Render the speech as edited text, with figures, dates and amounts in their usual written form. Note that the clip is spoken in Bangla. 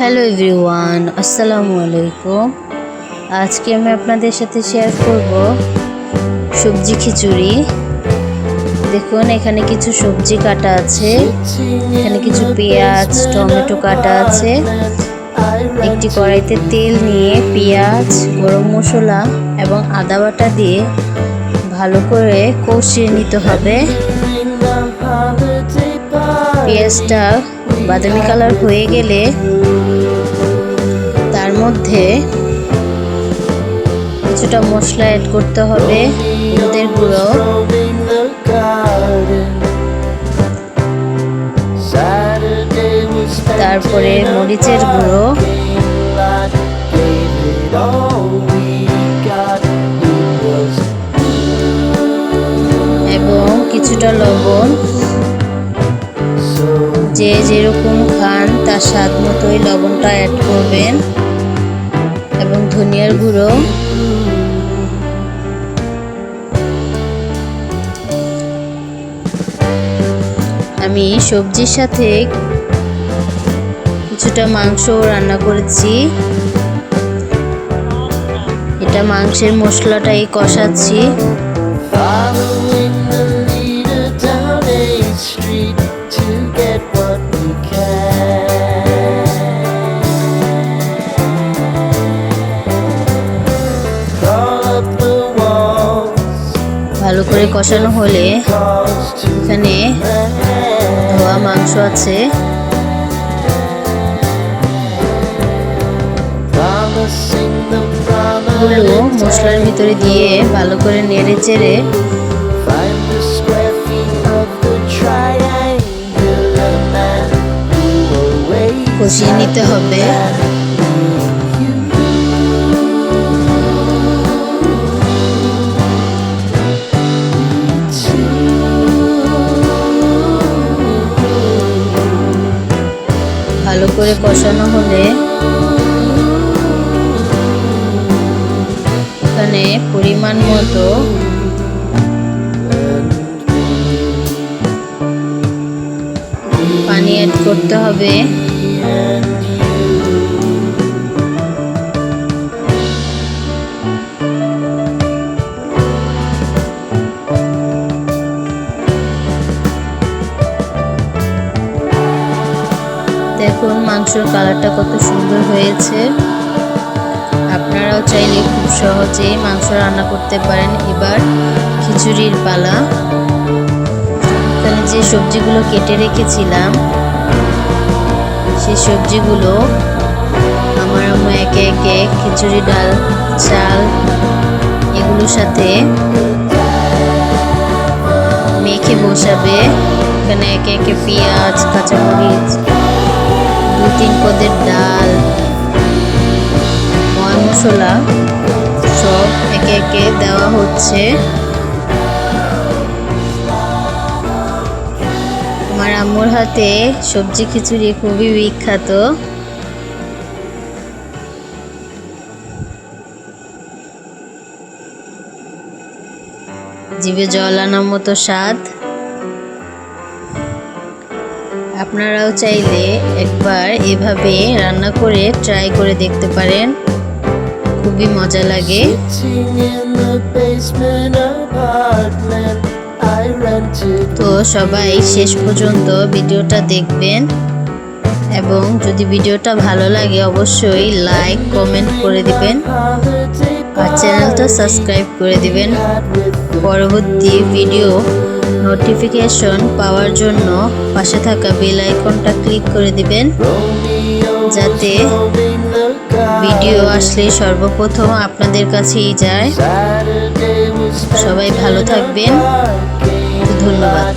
হ্যালো এভরিওয়ান, আসসালামু আলাইকুম। আজকে আমি আপনাদের সাথে শেয়ার করব সবজি খিচুড়ি। দেখুন, এখানে কিছু সবজি কাটা আছে, এখানে কিছু পেঁয়াজ টমেটো কাটা আছে। একটি কড়াইতে তেল নিয়ে পেঁয়াজ, গরম মশলা এবং আদা বাটা দিয়ে ভালো করে কষিয়ে নিতে হবে। পেঁয়াজটা বাদামি কালার হয়ে গেলে তার মধ্যে কিছুটা মশলা অ্যাড করতে হবে। হলুদের গুঁড়ো, তারপরে মরিচের গুঁড়ো এবং কিছুটা লবণ। যে যেরকম খান তার স্বাদ মতোই লবণটা অ্যাড করবেন এবং ধনিয়ার গুঁড়ো। আমি সবজির সাথে কিছুটা মাংস রান্না করেছি। এটা মাংসের মশলাটাই কষাচ্ছি। ভালো করে কষানো হলে এখানে ধোয়া মাংস আছে, এগুলো মশলার ভিতরে দিয়ে ভালো করে নেড়ে চেড়ে কষিয়ে নিতে হবে। ভালো করে কষানো হলে এখানে পরিমাণ মতো পানি অ্যাড করতে হবে। দেখুন, মাংসের কালারটা কত সুন্দর হয়েছে। আপনারাও চাইলে খুব সহজেই মাংস রান্না করতে পারেন। এবার খিচুড়ির পালা। এখানে যে সবজিগুলো কেটে রেখেছিলাম সেই সবজিগুলো আমার আম্মু একে একে খিচুড়ি, ডাল, চাল এগুলোর সাথে মেখে বসাবে। এখানে একে একে পেঁয়াজ, কাঁচামরিচ, 2-3 পদের ডাল, ময় মশলা সব একে একে দেওয়া হচ্ছে। আমার আম্মুর হাতে সবজি খিচুড়ি খুবই বিখ্যাত। জিভে জল আনার মতো স্বাদ। আপনারাও চাইলে একবার এভাবে রান্না করে ট্রাই করে দেখতে পারেন, খুবই মজা লাগে। তো সবাই শেষ পর্যন্ত ভিডিওটা দেখবেন এবং যদি ভিডিওটা ভালো লাগে অবশ্যই লাইক কমেন্ট করে দিবেন আর চ্যানেলটা সাবস্ক্রাইব করে দিবেন। পরবর্তী ভিডিও নোটিফিকেশন পাওয়ার জন্য পাশে থাকা বেল আইকনটা ক্লিক করে দিবেন, যাতে ভিডিও আসলে সর্বপ্রথম আপনাদের কাছেই যায়। সবাই ভালো থাকবেন, ধন্যবাদ।